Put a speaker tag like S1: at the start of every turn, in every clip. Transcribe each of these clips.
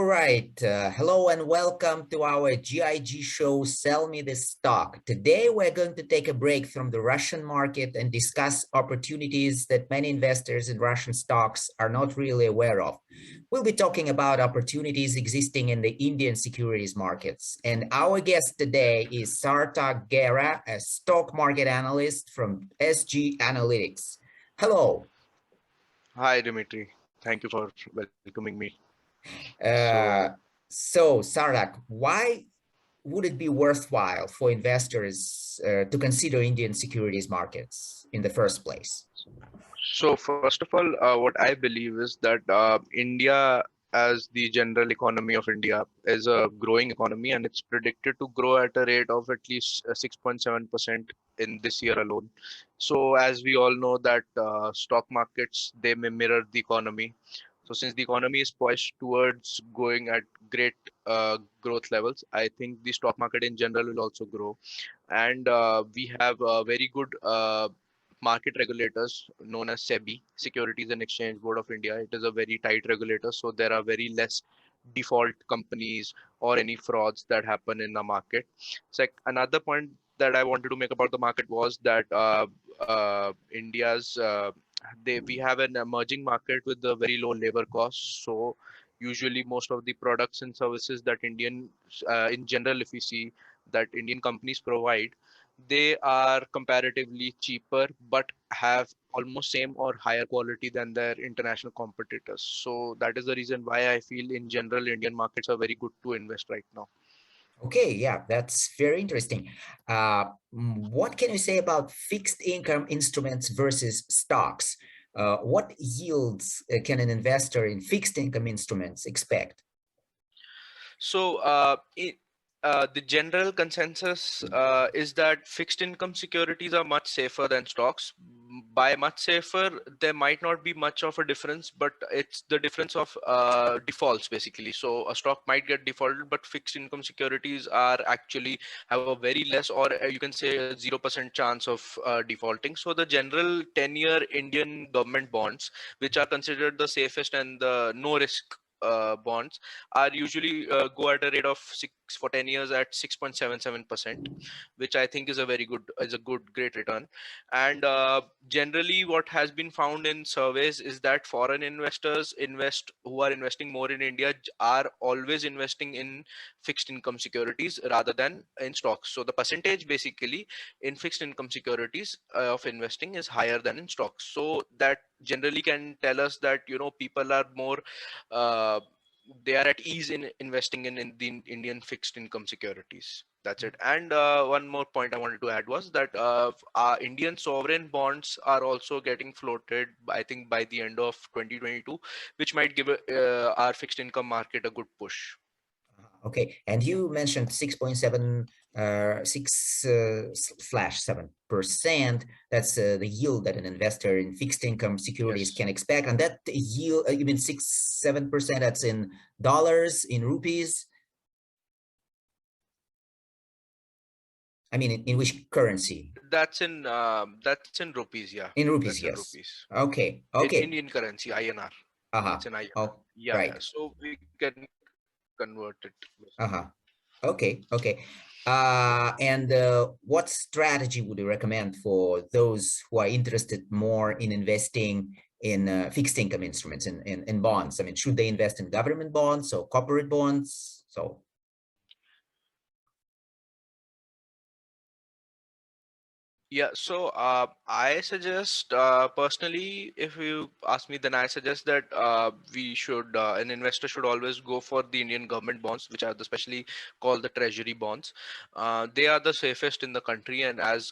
S1: right. Hello and welcome to our GIG show, Sell Me the Stock. Today, we're going to take a break from the Russian market and discuss opportunities that many investors in Russian stocks are not really aware of. We'll be talking about opportunities existing in the Indian securities markets. And our guest today is Sarthak Gera, a stock market analyst from SG Analytics. Hello.
S2: Hi, Dimitri. Thank you for welcoming me.
S1: Uh, so, Sarthak, why would it be worthwhile for investors to consider Indian securities markets in the first place?
S2: So first of all, what I believe is that India, as the general economy of India, is a growing economy, and it's predicted to grow at a rate of at least 6.7% in this year alone. So as we all know that stock markets, they may mirror the economy. So since the economy is poised towards going at great growth levels, I think the stock market in general will also grow. And we have very good market regulators known as SEBI, Securities and Exchange Board of India. It is a very tight regulator, so there are very less default companies or any frauds that happen in the market. So another point that I wanted to make about the market was that India's we have an emerging market with a very low labor costs. So usually most of the products and services that in general, if we see that Indian companies provide, they are comparatively cheaper but have almost same or higher quality than their international competitors. So that is the reason why I feel in general Indian markets are very good to invest right now.
S1: Okay, yeah, that's very interesting. What can you say about fixed income instruments versus stocks? What yields can an investor in fixed income instruments expect?
S2: So the general consensus is that fixed income securities are much safer than stocks. By much safer, there might not be much of a difference, but it's the difference of defaults basically. So a stock might get defaulted, but fixed income securities are actually have a very less, or you can say a 0% chance of defaulting. So the general 10-year Indian government bonds, which are considered the safest and the no risk bonds, are usually go at a rate of 10 years at 6.77%, which I think is a very good, is a great return. And generally what has been found in surveys is that foreign investors who are investing more in India are always investing in fixed income securities rather than in stocks. So the percentage basically in fixed income securities of investing is higher than in stocks. So that generally can tell us that people are more uh, they are at ease in investing in the Indian fixed income securities. That's it. And one more point I wanted to add was that Indian sovereign bonds are also getting floated, I think, by the end of 2022, which might give our fixed income market a good push.
S1: Okay, and you mentioned 6.7%. That's the yield that an investor in fixed income securities
S2: Yes.
S1: can expect. And that yield, you mean 7%? That's in dollars, in rupees? I mean, in which currency?
S2: That's in rupees, yeah.
S1: In rupees,
S2: That's in
S1: yes.
S2: rupees.
S1: Okay,
S2: In
S1: okay.
S2: Indian currency, INR.
S1: Uh-huh.
S2: It's in INR.
S1: Oh,
S2: Yeah, yeah.
S1: right.
S2: So we can convert it basically.
S1: Uh-huh. Okay, okay. And what strategy would you recommend for those who are interested more in investing in fixed income instruments, in bonds? I mean, should they invest in government bonds or corporate bonds? So,
S2: Yeah, so I suggest personally, if you ask me, then I suggest that an investor should always go for the Indian government bonds, which are especially called the treasury bonds. They are the safest in the country, and as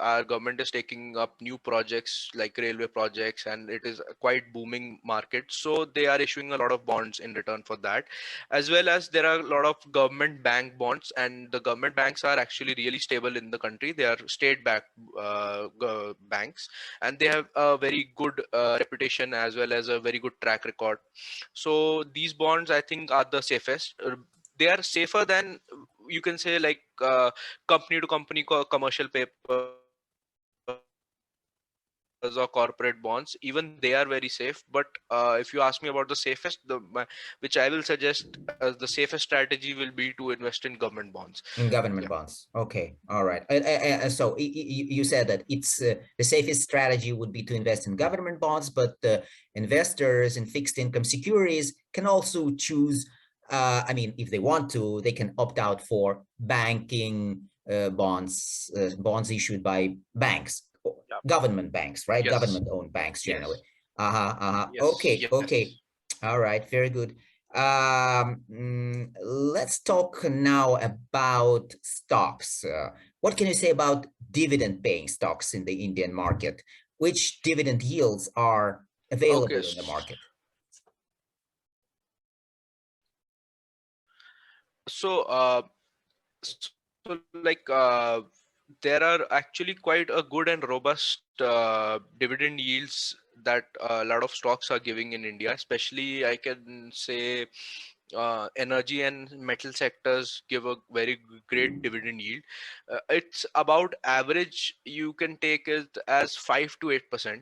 S2: our government is taking up new projects like railway projects, and it is a quite booming market. So they are issuing a lot of bonds in return for that, as well as there are a lot of government bank bonds, and the government banks are actually really stable in the country. They are state backed banks, and they have a very good reputation as well as a very good track record. So these bonds, I think, are the safest. They are safer than, you can say, like company to company commercial paper, or or corporate bonds. Even they are very safe. But if you ask me about the safest, which I will suggest as the safest strategy will be to invest in government bonds.
S1: In government
S2: Yeah.
S1: bonds. Okay. All right. So you said that it's the safest strategy would be to invest in government bonds, but investors in fixed income securities can also choose. I mean, if they want to, they can opt out for banking bonds, bonds issued by banks,
S2: Yeah.
S1: government banks, right?
S2: Yes.
S1: Government-owned banks generally.
S2: Yes.
S1: Uh-huh. Uh-huh.
S2: Yes.
S1: Okay. Okay.
S2: Yes.
S1: All right. Very good. Let's talk now about stocks. What can you say about dividend paying stocks in the Indian market? Which dividend yields are
S2: Okay.
S1: available in the market?
S2: So, there are actually quite a good and robust dividend yields that a lot of stocks are giving in India. Especially, I can say energy and metal sectors give a very great dividend yield. It's about average. You can take it as 5 to 8%.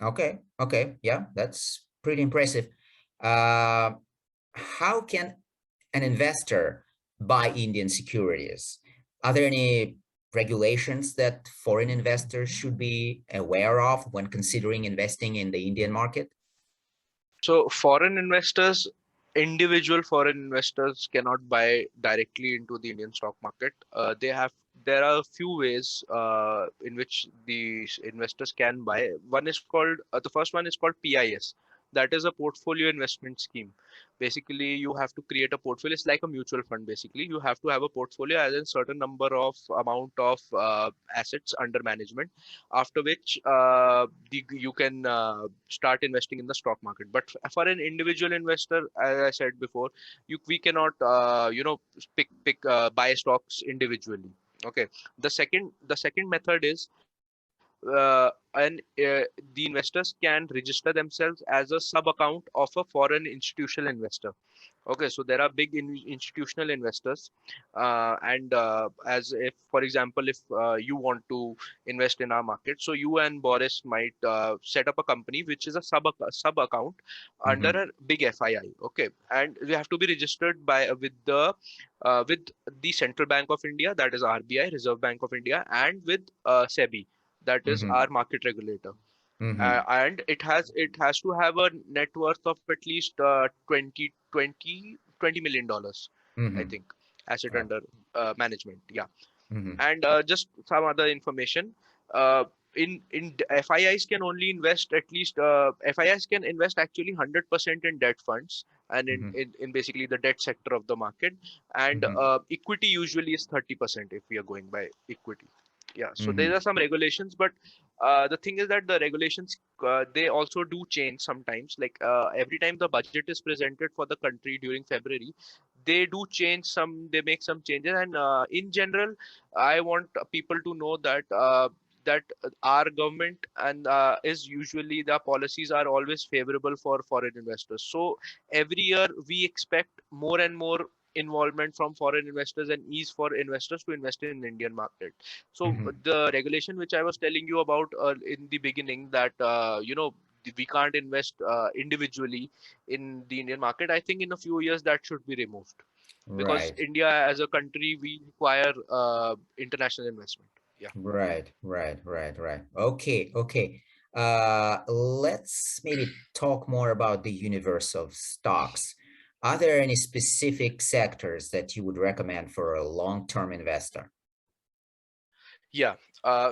S1: Okay, okay, yeah, that's pretty impressive. Uh, how can an investor buy Indian securities? Are there any regulations that foreign investors should be aware of when considering investing in the Indian market?
S2: So foreign investors, individual foreign investors cannot buy directly into the Indian stock market. There are a few ways in which the investors can buy. The first one is called PIS. That is a portfolio investment scheme. Basically, you have to create a portfolio. It's like a mutual fund. Basically, you have to have a portfolio as a certain number of amount of assets under management, after which you can start investing in the stock market. But for an individual investor, as I said before, we cannot buy stocks individually. Okay. The second method is and the investors can register themselves as a sub account of a foreign institutional investor. Okay, so there are big institutional investors, and as if, for example, if you want to invest in our market, so you and Boris might set up a company which is a sub account under
S1: Mm-hmm,
S2: a big FII. Okay, and we have to be registered by with the Central Bank of India, that is RBI, Reserve Bank of India, and with SEBI, that is
S1: mm-hmm,
S2: our market regulator.
S1: mm-hmm,
S2: And it has to have a net worth of at least 20 million dollars, I
S1: mm-hmm.
S2: think, asset
S1: Oh,
S2: under management. Yeah.
S1: mm-hmm,
S2: And just some other information. uh, in FIIs can only invest at least FIIs can invest actually 100% in debt funds, and
S1: mm-hmm,
S2: in basically the debt sector of the market. And
S1: mm-hmm,
S2: equity usually is 30% if we are going by equity. Yeah, so
S1: mm-hmm,
S2: there are some regulations, but the thing is that the regulations, they also do change sometimes. Like every time the budget is presented for the country during February, they make some changes. And in general, I want people to know that our government and is usually, the policies are always favorable for foreign investors. So every year we expect more and more involvement from foreign investors and ease for investors to invest in Indian market. So
S1: mm-hmm.
S2: the regulation which I was telling you about in the beginning, that we can't invest individually in the Indian market, I think in a few years that should be removed, because
S1: Right.
S2: India as a country, we require international investment. Yeah.
S1: Right, right, right, right. Okay, okay. Let's maybe talk more about the universe of stocks. Are there any specific sectors that you would recommend for a long-term investor?
S2: Yeah.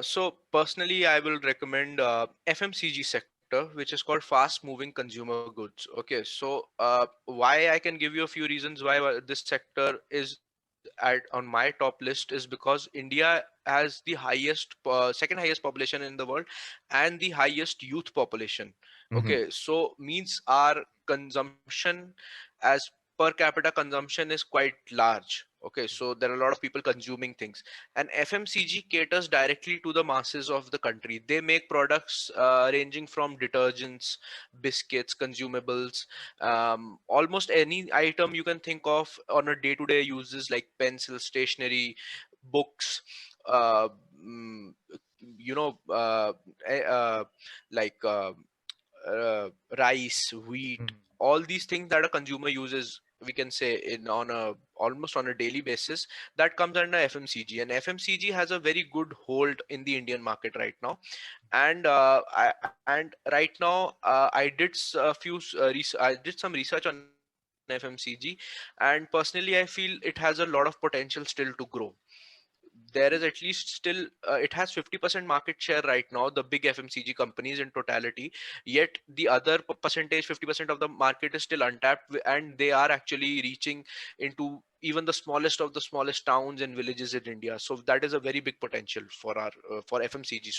S2: So personally, I will recommend FMCG sector, which is called fast moving consumer goods. Okay. So why I can give you a few reasons why this sector is on my top list is because India has the second highest population in the world, and the highest youth population.
S1: Mm-hmm,
S2: Okay. So means our consumption as per capita consumption is quite large. Okay. So there are a lot of people consuming things, and FMCG caters directly to the masses of the country. They make products ranging from detergents, biscuits, consumables, almost any item you can think of on a day-to-day uses, like pencil, stationery, books, uh, mm, eh, like rice, wheat,
S1: Mhm.
S2: all these things that a consumer uses, we can say, in on a almost on a daily basis, that comes under FMCG. And FMCG has a very good hold in the Indian market right now. And right now, I did some research on FMCG, and personally I feel it has a lot of potential still to grow. There is at least still it has 50% market share right now, the big FMCG companies in totality. Yet the other percentage, 50% of the market, is still untapped, and they are actually reaching into even the smallest of the smallest towns and villages in India. So that is a very big potential for our for FMCG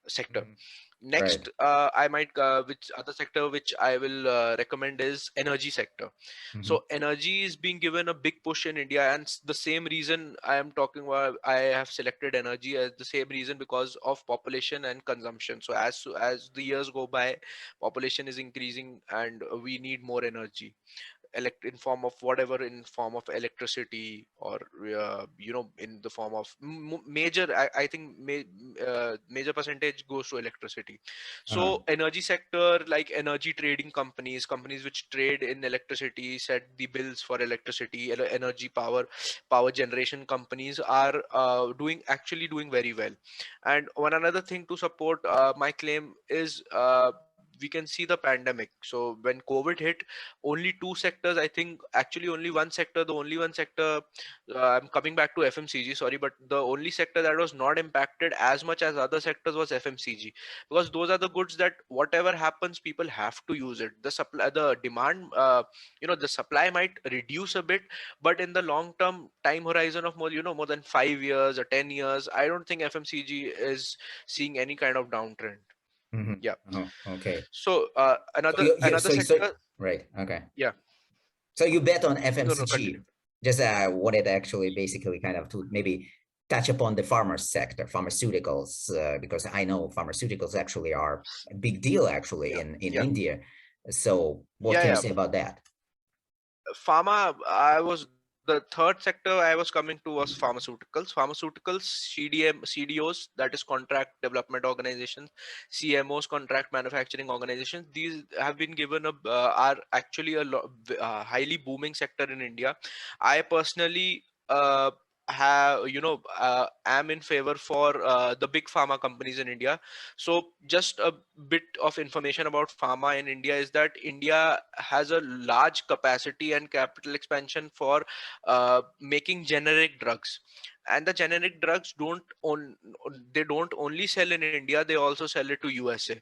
S2: sector.
S1: Mhm. Right.
S2: Next, I might which other sector which I will recommend is energy sector.
S1: Mhm.
S2: So energy is being given a big push in India, and the same reason I am talking about, I have selected energy as the same reason, because of population and consumption. So as the years go by, population is increasing, and we need more energy, in form of whatever, in form of electricity, or in the form of major, I think major percentage goes to electricity.
S1: Uh-huh.
S2: So energy sector, like energy trading companies, companies which trade in electricity, set the bills for electricity, energy power generation companies, are doing very well. And one another thing to support my claim is, we can see the pandemic. So when COVID hit, only two sectors, I think, actually only one sector, the only one sector, I'm coming back to FMCG, sorry, but the only sector that was not impacted as much as other sectors was FMCG, because those are the goods that whatever happens, people have to use it. The supply, the demand, the supply might reduce a bit, but in the long term time horizon of more than 5 years or 10 years, I don't think FMCG is seeing any kind of downtrend.
S1: Mhm.
S2: Yeah.
S1: Oh, okay.
S2: So
S1: So
S2: another sector.
S1: right. Okay.
S2: Yeah.
S1: So you bet on
S2: No, no, continue.
S1: FMCG. Just wanted actually basically kind of to maybe touch upon the pharma sector, pharmaceuticals, because I know pharmaceuticals actually are a big deal actually
S2: Yeah.
S1: in
S2: Yeah.
S1: India. So what
S2: Yeah.
S1: can you
S2: Yeah.
S1: say about that?
S2: Pharma, I was the third sector I was coming to was pharmaceuticals, CDOs, that is contract development organizations, CMOs, contract manufacturing organizations. These have been given are actually highly booming sector in India. I personally have am in favor for the big pharma companies in India. So just a bit of information about pharma in India is that India has a large capacity and capital expansion for making generic drugs. And the generic drugs they don't only sell in India, they also sell it to USA.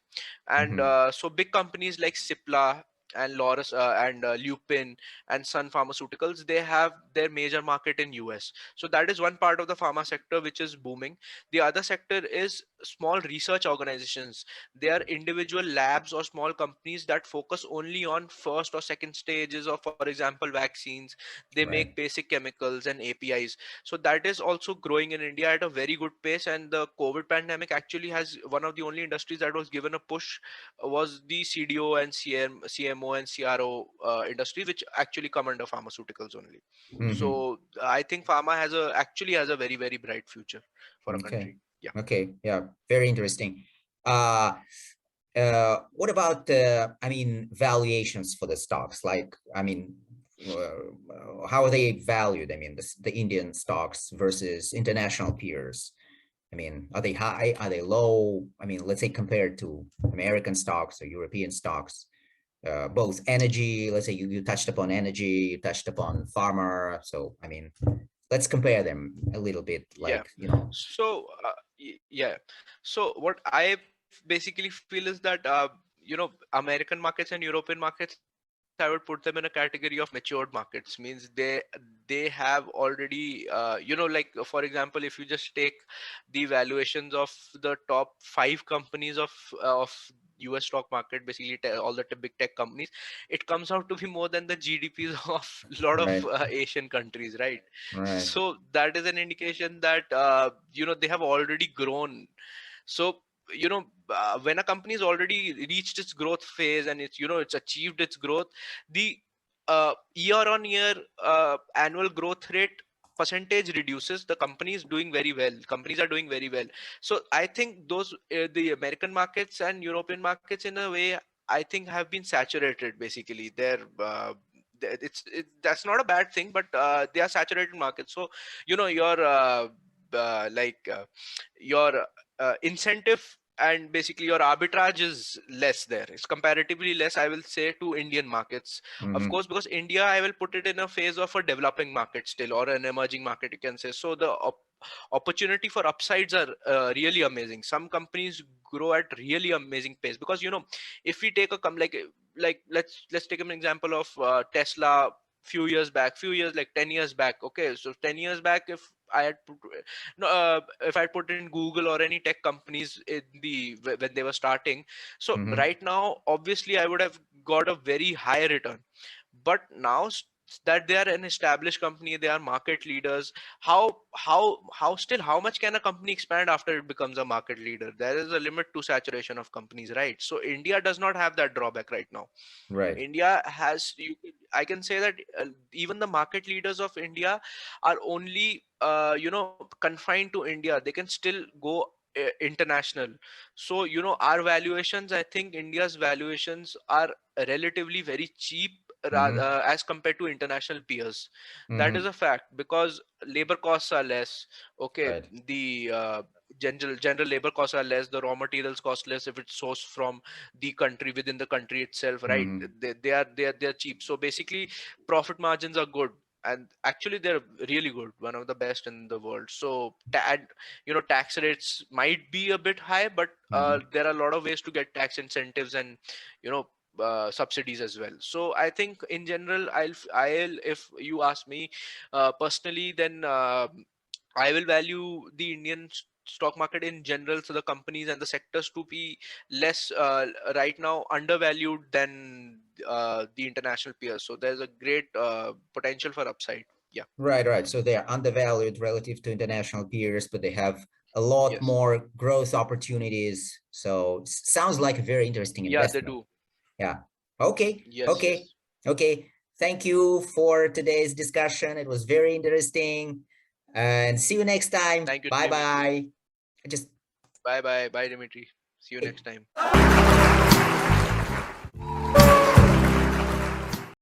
S2: And
S1: Hmm.
S2: so big companies like Cipla and Loris and Lupin and Sun Pharmaceuticals, they have their major market in US. So that is one part of the pharma sector which is booming. The other sector is small research organizations. They are individual labs or small companies that focus only on first or second stages of, for example, vaccines. They make
S1: Right.
S2: basic chemicals and APIs. So that is also growing in India at a very good pace. And the COVID pandemic actually has one of the only industries that was given a push was the CDO and CMO and CRO industries, which actually come under pharmaceuticals only.
S1: Hmm.
S2: So I think pharma actually has a very, very bright future for a
S1: Okay.
S2: country. Yeah.
S1: Okay. Yeah. Very interesting. Uh, what about I mean, valuations for the stocks? Like, I mean, how are they valued? I mean, the Indian stocks versus international peers. I mean, are they high? Are they low? I mean, let's say compared to American stocks or European stocks, both energy, let's say you touched upon energy, you touched upon pharma. So, I mean, let's compare them a little bit,
S2: Yeah.
S1: like, you know.
S2: So yeah. So what I basically feel is that American markets and European markets, I would put them in a category of matured markets. Means they have already like, for example, if you just take the valuations of the top 5 companies of US stock market, basically all the big tech companies, it comes out to be more than the GDPs of a lot of
S1: Right,
S2: Asian countries, right?
S1: right.
S2: So that is an indication that they have already grown. So when a company has already reached its growth phase, and it's achieved its growth, the year on year annual growth rate percentage reduces, the company is doing very well. Companies are doing very well. So I think those the American markets and European markets, in a way, I think have been saturated. Basically, that's not a bad thing, but they are saturated markets. So your like your incentive and basically your arbitrage is less there. It's comparatively less, I will say, to Indian markets. Of
S1: Hmm.
S2: course, because India, I will put it in a phase of a developing market still, or an emerging market, you can say. So the opportunity for upsides are really amazing. Some companies grow at really amazing pace, because if we take a like let's take an example of Tesla. Few years like 10 years back. Okay, so 10 years back, if I had put, no, if I put in Google or any tech companies in when they were starting, so
S1: Hmm.
S2: right now, obviously, I would have got a very high return. But now, that they are an established company, they are market leaders. How still, how much can a company expand after it becomes a market leader? There is a limit to saturation of companies, right? So India does not have that drawback right now.
S1: Right.
S2: India has, I can say that even the market leaders of India are only confined to India. They can still go international. So our valuations, I think India's valuations are relatively very cheap,
S1: Hmm.
S2: as compared to international peers. That is
S1: Hmm.
S2: a fact, because labor costs are less. Okay,
S1: Right.
S2: the general labor costs are less, the raw materials cost less if it's sourced from the country, within the country itself, right?
S1: Hmm.
S2: They are cheap. So basically, profit margins are good, and actually they're really good, one of the best in the world. So tax rates might be a bit high, but
S1: Hmm.
S2: there are a lot of ways to get tax incentives and you know subsidies as well. So I think in general, I'll if you ask me personally, then I will value the Indian stock market in general, so the companies and the sectors, to be less right now undervalued than the international peers. So there's a great potential for upside. Yeah.
S1: Right, right. So they are undervalued relative to international peers, but they have a lot
S2: Yes.
S1: more growth opportunities. So sounds like a very interesting
S2: Yeah, they
S1: investment.
S2: do.
S1: Yeah. Okay.
S2: Yes.
S1: Okay.
S2: Yes.
S1: Okay. Thank you for today's discussion. It was very interesting. And see you next time.
S2: Thank you,
S1: Bye
S2: Dimitri.
S1: bye. Just
S2: Bye bye. Bye, Dimitri. See you next time.